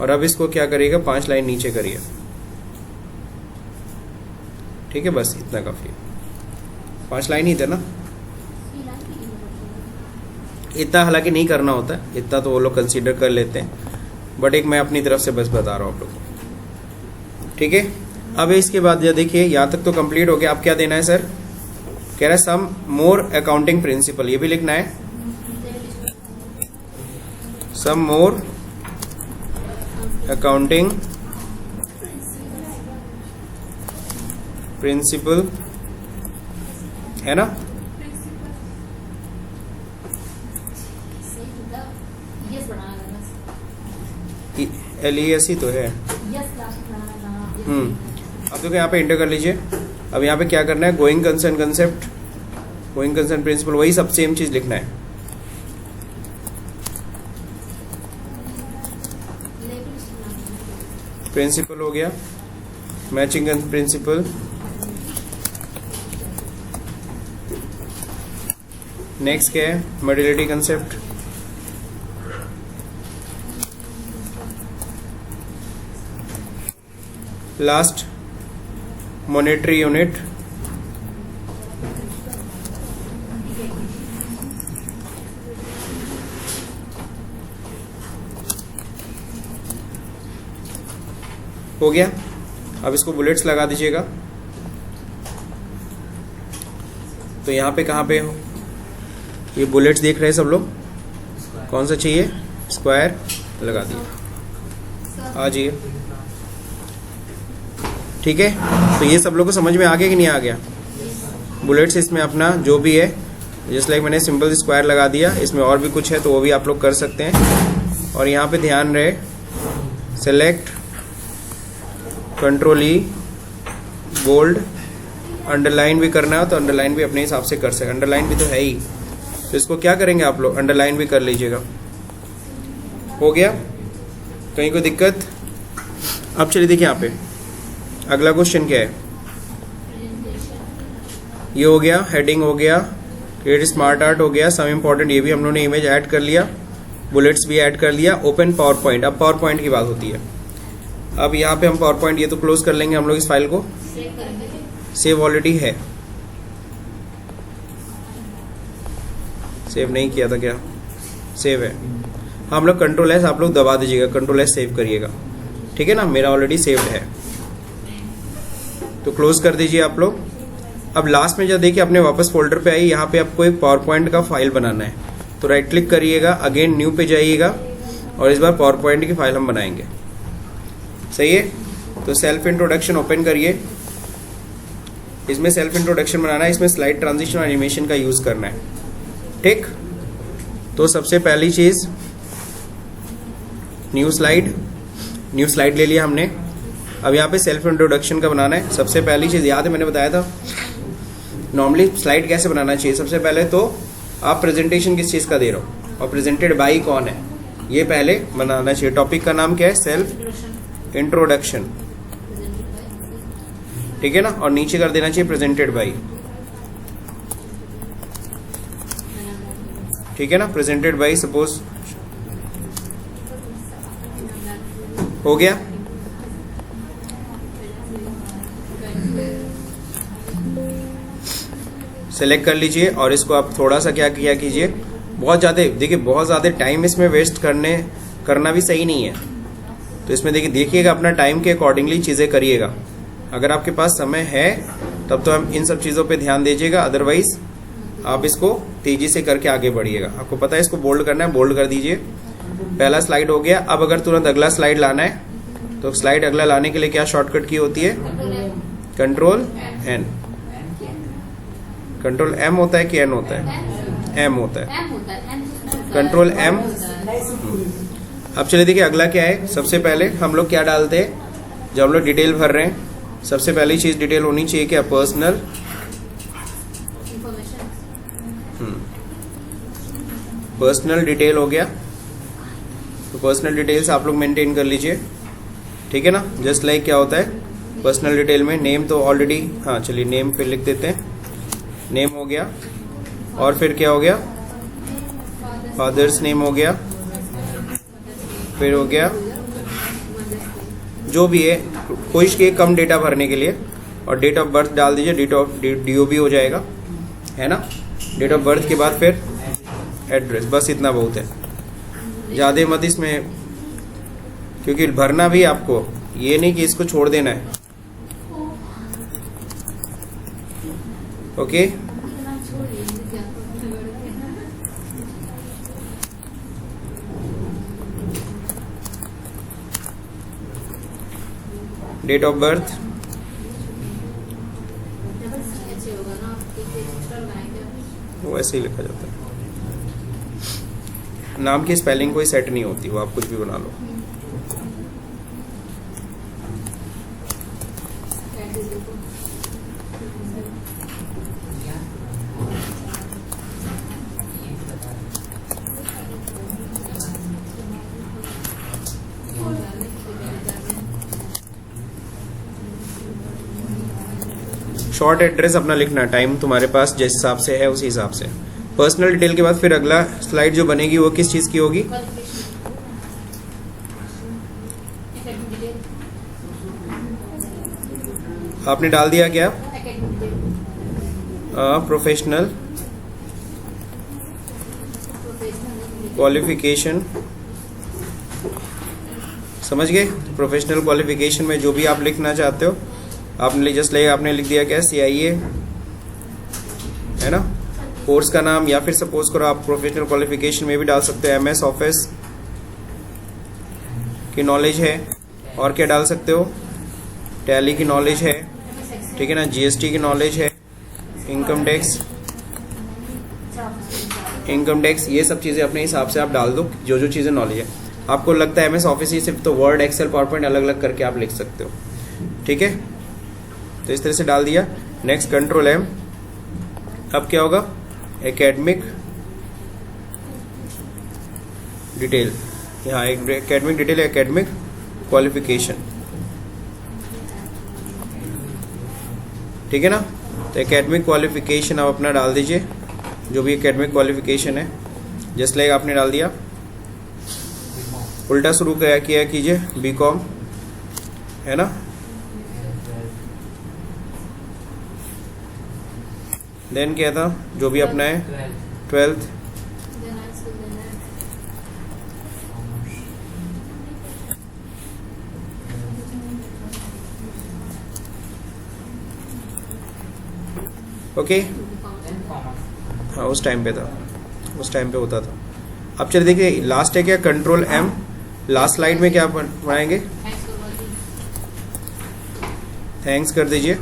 और अब इसको क्या करिएगा, 5 लाइन नीचे करिए। ठीक है, बस इतना काफी है। 5 लाइन ही थे ना, इतना हालांकि नहीं करना होता, इतना तो वो लोग कंसीडर कर लेते हैं, बट एक मैं अपनी तरफ से बस बता रहा हूँ आप लोग को। ठीक है, अब इसके बाद ये देखिए, यहाँ तक तो कंप्लीट हो गया। अब क्या देना है सर, कह रहा है सम मोर अकाउंटिंग प्रिंसिपल, ये भी लिखना है, सम मोर अकाउंटिंग प्रिंसिपल, है ना। LES ही तो है। अब देखो यहाँ पे इंटर कर लीजिए। अब यहाँ पे क्या करना है, going concern concept, going concern principle, वही सब सेम चीज लिखना है। प्रिंसिपल हो गया, मैचिंग प्रिंसिपल, नेक्स्ट क्या है, मॉड्यूलिटी कंसेप्ट, लास्ट मॉनेटरी यूनिट, हो गया। अब इसको बुलेट्स लगा दीजिएगा। तो यहाँ पे कहाँ पे हो, ये बुलेट्स देख रहे हैं सब लोग, कौन सा चाहिए, स्क्वायर लगा दिए, आ जाइए। ठीक है, तो ये सब लोग को समझ में आ गया कि नहीं आ गया। बुलेट्स इसमें अपना जो भी है, जस्ट लाइक मैंने सिंपल स्क्वायर लगा दिया, इसमें और भी कुछ है तो वो भी आप लोग कर सकते हैं। और यहाँ पे ध्यान रहे, select, control E, bold, underline भी करना है तो अंडरलाइन भी अपने हिसाब से कर सकते, अंडरलाइन भी तो है ही, तो इसको क्या करेंगे आप लोग, अंडरलाइन भी कर लीजिएगा। हो गया, कहीं कोई दिक्कत। अब चलिए देखिए यहाँ पे अगला क्वेश्चन क्या है, ये हो गया, हेडिंग हो गया, क्रिएट स्मार्ट आर्ट हो गया, सम इम्पोर्टेंट, ये भी हम लोगों ने इमेज ऐड कर लिया, बुलेट्स भी ऐड कर लिया, ओपन पावर पॉइंट। अब पावर पॉइंट की बात होती है। अब यहाँ पे हम पावर पॉइंट ये तो क्लोज कर लेंगे हम लोग, इस फाइल को सेव ऑलरेडी है, सेव नहीं किया था क्या, सेव है। हम लोग कंट्रोल एस आप लोग दबा दीजिएगा, कंट्रोल एस सेव करिएगा। ठीक है ना, मेरा ऑलरेडी सेव्ड है, तो क्लोज कर दीजिए आप लोग। अब लास्ट में जब देखिए अपने वापस फोल्डर पे आई, यहाँ पे आपको एक पावर पॉइंट का फाइल बनाना है, तो राइट क्लिक करिएगा, अगेन न्यू पे जाइएगा और इस बार पावर पॉइंट की फाइल हम बनाएंगे। सही है, तो सेल्फ इंट्रोडक्शन ओपन करिए, इसमें सेल्फ इंट्रोडक्शन बनाना है, इसमें स्लाइड ट्रांजिशन और एनिमेशन का यूज करना है। ठीक, तो सबसे पहली चीज न्यू स्लाइड ले लिया हमने। अब यहाँ पे सेल्फ इंट्रोडक्शन का बनाना है। सबसे पहली चीज याद है, मैंने बताया था नॉर्मली स्लाइड कैसे बनाना चाहिए। सबसे पहले तो आप प्रेजेंटेशन किस चीज का दे रहे हो और प्रेजेंटेड बाई कौन है, ये पहले बनाना चाहिए। टॉपिक का नाम क्या है, सेल्फ इंट्रोडक्शन, ठीक है ना, और नीचे कर देना चाहिए प्रेजेंटेड बाई, ठीक है ना, प्रेजेंटेड बाई सपोज, हो गया। सेलेक्ट कर लीजिए और इसको आप थोड़ा सा क्या किया कीजिए, बहुत ज़्यादा देखिए, बहुत ज़्यादा टाइम इसमें वेस्ट करना भी सही नहीं है। तो इसमें देखिएगा अपना टाइम के अकॉर्डिंगली चीज़ें करिएगा। अगर आपके पास समय है तब तो हम इन सब चीज़ों पे ध्यान दीजिएगा, अदरवाइज आप इसको तेजी से करके आगे बढ़िएगा। आपको पता है इसको बोल्ड करना है, बोल्ड कर दीजिए। पहला स्लाइड हो गया। अब अगर तुरंत अगला स्लाइड लाना है तो स्लाइड अगला लाने के लिए क्या शॉर्टकट की होती है? Control N. कंट्रोल एम होता है कि एन होता है? एम होता है। Control M. अब चलिए देखिए अगला क्या है। सबसे पहले हम लोग क्या डालते हैं जब हम लोग डिटेल भर रहे हैं? सबसे पहली चीज डिटेल होनी चाहिए क्या? पर्सनल। पर्सनल डिटेल हो गया, तो पर्सनल डिटेल्स आप लोग मेंटेन कर लीजिए, ठीक है ना। जस्ट लाइक क्या होता है पर्सनल डिटेल में? नेम तो ऑलरेडी, हाँ चलिए नेम फिर लिख देते हैं। नेम हो गया, और फिर क्या हो गया? फादर्स नेम हो गया, फिर हो गया जो भी है, कोशिश की कम डेटा भरने के लिए, और डेट ऑफ बर्थ डाल दीजिए। डेट ऑफ DOB हो जाएगा, है ना। डेट ऑफ बर्थ के बाद फिर एड्रेस, बस इतना बहुत है, ज़्यादा मत इसमें, क्योंकि भरना भी आपको, ये नहीं कि इसको छोड़ देना है। ओके, डेट ऑफ बर्थ, वो ऐसे ही लिखा जाता है। नाम की स्पेलिंग कोई सेट नहीं होती, वो आप कुछ भी बना लो। शॉर्ट एड्रेस अपना लिखना, टाइम तुम्हारे पास जिस हिसाब से है उसी हिसाब से। पर्सनल डिटेल के बाद फिर अगला स्लाइड जो बनेगी वो किस चीज की होगी? आपने डाल दिया क्या? प्रोफेशनल क्वालिफिकेशन, समझ गए? प्रोफेशनल क्वालिफिकेशन में जो भी आप लिखना चाहते हो आपने जस्ट आपने लिख दिया क्या? CIA, है ना। कोर्स का नाम, या फिर सपोज करो आप प्रोफेशनल क्वालिफिकेशन में भी डाल सकते हो MS ऑफिस की नॉलेज है, और क्या डाल सकते हो? टैली की नॉलेज है, ठीक है ना। GST की नॉलेज है, इनकम टैक्स, ये सब चीज़ें अपने हिसाब से आप डाल दो, जो जो चीज़ें नॉलेज है। आपको लगता है MS ऑफिस ही सिर्फ, तो वर्ड, एक्सेल, पावरपॉइंट अलग अलग करके आप लिख सकते हो, ठीक है। तो इस तरह से डाल दिया। Next control M। अब क्या होगा? एकेडमिक डिटेल, यहाँ एक एकेडमिक डिटेल, एकेडमिक क्वालिफिकेशन, ठीक है ना। तो एकेडमिक क्वालिफिकेशन आप अपना डाल दीजिए, जो भी एकेडमिक क्वालिफिकेशन है, जस्ट लाइक आपने डाल दिया। उल्टा शुरू किया कीजिए, BCom, है ना। देन क्या था जो भी अपना है? 12th, okay. हाँ उस टाइम पे था, उस टाइम पे होता था। अब चलिए देखिए लास्ट है क्या? Control M। लास्ट स्लाइड में क्या बनाएंगे? थैंक्स कर दीजिए।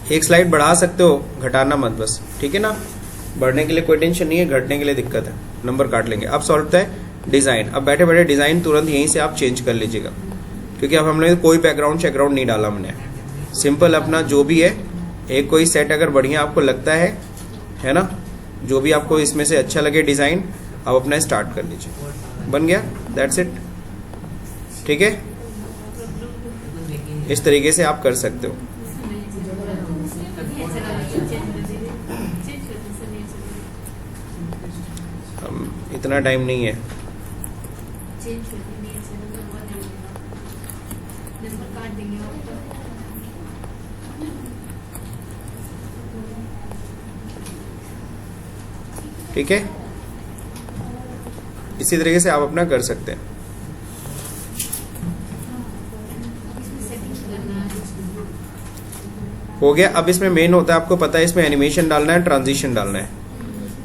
एक स्लाइड बढ़ा सकते हो, घटाना मत बस, ठीक है ना। बढ़ने के लिए कोई टेंशन नहीं है, घटने के लिए दिक्कत है, नंबर काट लेंगे। अब सॉल्व है डिजाइन। अब बैठे बैठे डिजाइन तुरंत यहीं से आप चेंज कर लीजिएगा, क्योंकि अब हमने कोई बैकग्राउंड शैकग्राउंड नहीं डाला, हमने सिंपल अपना जो भी है एक कोई सेट अगर बढ़िया आपको लगता है ना, जो भी आपको इसमें से अच्छा लगे डिजाइन, आप अपना स्टार्ट कर लीजिए। बन गया, दैट्स इट, ठीक है। इस तरीके से आप कर सकते हो। इतना टाइम नहीं है, ठीक है। इसी तरीके से आप अपना कर सकते हैं। हो गया। अब इसमें मेन होता है, आपको पता है इसमें एनिमेशन डालना है, ट्रांजिशन डालना है,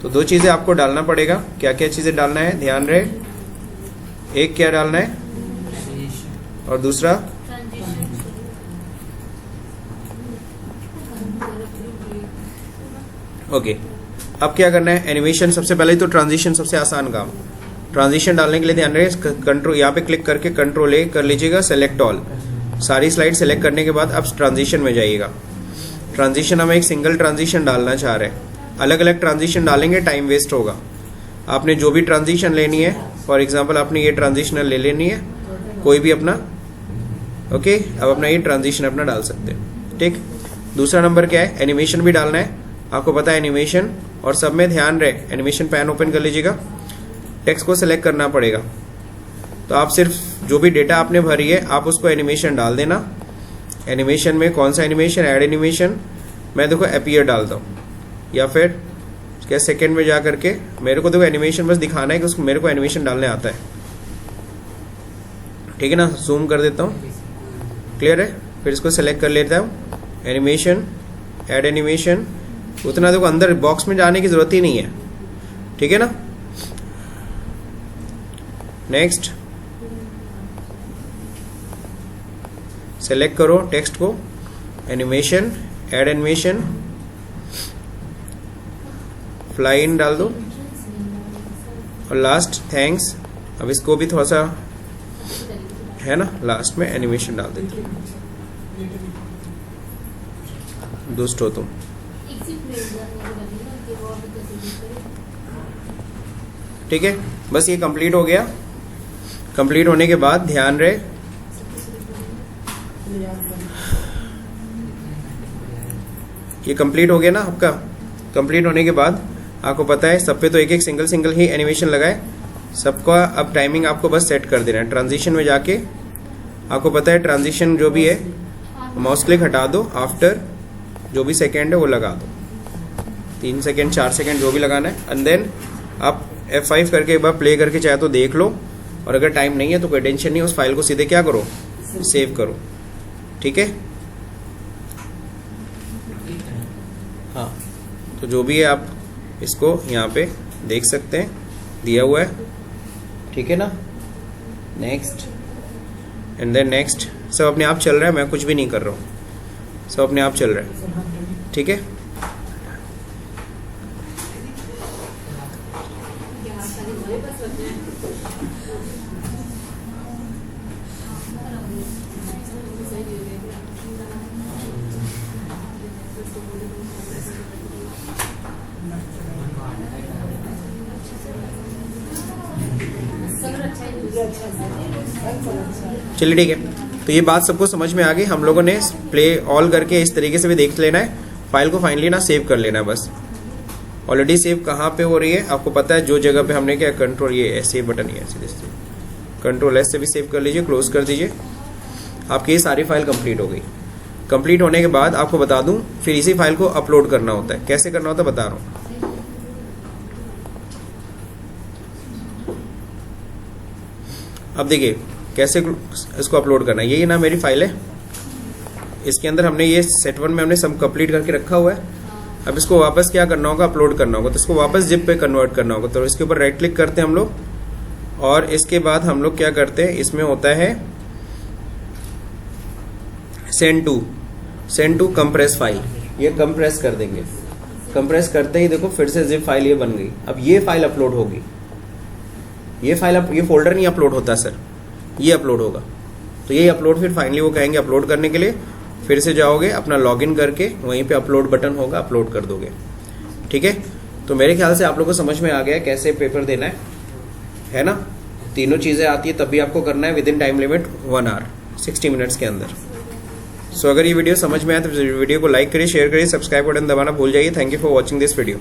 तो दो चीजें आपको डालना पड़ेगा। क्या क्या चीजें डालना है ध्यान रहे, एक क्या डालना है और दूसरा ओके। अब क्या करना है, एनिमेशन सबसे पहले तो ट्रांजिशन सबसे आसान काम। ट्रांजिशन डालने के लिए ध्यान रहे कंट्रोल यहाँ पे क्लिक करके कंट्रोल ए कर लीजिएगा, सेलेक्ट ऑल, सारी स्लाइड सेलेक्ट करने के बाद अब ट्रांजिशन में जाइएगा। ट्रांजिशन हम एक सिंगल ट्रांजिशन डालना चाह रहे हैं, अलग अलग ट्रांजिशन डालेंगे टाइम वेस्ट होगा। आपने जो भी ट्रांजिशन लेनी है, फॉर एग्जांपल आपने ये ट्रांजिशनल ले लेनी है कोई भी अपना, ओके। अब अपना ये ट्रांजिशन अपना डाल सकते हैं, ठीक। दूसरा नंबर क्या है, एनिमेशन भी डालना है। आपको पता है एनिमेशन, और सब में ध्यान रहे एनिमेशन पैन ओपन कर लीजिएगा, टेक्स्ट को सिलेक्ट करना पड़ेगा। तो आप सिर्फ जो भी डेटा आपने भरी है आप उसको एनिमेशन डाल देना। एनिमेशन में कौन सा एनिमेशन, ऐड एनिमेशन, मैं देखो अपीयर डालता हूँ, या फिर क्या सेकंड में जा करके मेरे को देखो एनिमेशन बस दिखाना है कि उसको मेरे को एनिमेशन डालने आता है, ठीक है ना। जूम कर देता हूँ, क्लियर है। फिर इसको सेलेक्ट कर लेता हूँ, एनिमेशन, ऐड एनिमेशन। उतना देखो अंदर बॉक्स में जाने की जरूरत ही नहीं है, ठीक है ना। नेक्स्ट सेलेक्ट करो टेक्स्ट को, animation, add animation, fly in डाल दो, और लास्ट थैंक्स। अब इसको भी थोड़ा सा है ना, लास्ट में एनिमेशन डाल देते, दुष्ट हो तुम, ठीक है। बस ये कंप्लीट हो गया। कंप्लीट होने के बाद ध्यान रहे ये कंप्लीट हो गया ना आपका। कंप्लीट होने के बाद आपको पता है सब पे तो एक एक सिंगल सिंगल ही एनिमेशन लगाए सबका। अब टाइमिंग आपको बस सेट कर देना है। ट्रांजिशन में जाके आपको पता है ट्रांजिशन जो भी है माउस क्लिक हटा दो, आफ्टर जो भी सेकेंड है वो लगा दो, 3 सेकेंड 4 सेकेंड जो भी लगाना है। एंड देन आप F5 करके एक बार प्ले करके चाहे तो देख लो, और अगर टाइम नहीं है तो कोई टेंशन नहीं, उस फाइल को सीधे क्या करो, सेव करो, ठीक है। हाँ, तो जो भी है आप इसको यहाँ पे देख सकते हैं, दिया हुआ है, ठीक है ना। नेक्स्ट एंड देन नेक्स्ट, सब अपने आप चल रहा है, मैं कुछ भी नहीं कर रहा हूँ, सब अपने आप चल रहा है, ठीक है। चलिए ठीक है, तो ये बात सबको समझ में आ गई। हम लोगों ने प्ले ऑल करके इस तरीके से भी देख लेना है, फाइल को फाइनली ना सेव कर लेना है बस। ऑलरेडी सेव कहाँ पे हो रही है आपको पता है, जो जगह पे हमने क्या कंट्रोल ये सेव बटन ही है, सीधे कंट्रोल एस से भी सेव कर लीजिए, क्लोज कर दीजिए। आपकी ये सारी फाइल कंप्लीट हो गई। कंप्लीट होने के बाद आपको बता दूं फिर इसी फाइल को अपलोड करना होता है। कैसे करना होता है बता रहा हूँ। अब देखिए कैसे इसको अपलोड करना है। यही ना मेरी फाइल है, इसके अंदर हमने ये सेट 1 में हमने सब कंप्लीट करके रखा हुआ है। अब इसको वापस क्या करना होगा, अपलोड करना होगा। तो इसको वापस जिप पे कन्वर्ट करना होगा। तो इसके ऊपर राइट क्लिक करते हैं हम लोग, और इसके बाद हम लोग क्या करते हैं, इसमें होता है सेंड टू कंप्रेस फाइल। ये कंप्रेस कर देंगे। कंप्रेस करते ही देखो फिर से जिप फाइल ये बन गई। अब ये फाइल अपलोड होगी। ये फाइल ये फोल्डर नहीं अपलोड होता सर, ये अपलोड होगा। तो ये अपलोड फिर फाइनली वो कहेंगे अपलोड करने के लिए, फिर से जाओगे अपना लॉगिन करके वहीं पे अपलोड बटन होगा, अपलोड कर दोगे, ठीक है। तो मेरे ख्याल से आप लोगों को समझ में आ गया कैसे पेपर देना है ना। तीनों चीजें आती है, तब भी आपको करना है within time limit 1 hour 60 minutes के अंदर। सो अगर ये वीडियो समझ में आए तो वीडियो को लाइक करिए, शेयर करिए, सब्सक्राइब बटन दबाना भूल जाइए। Thank you for watching this video.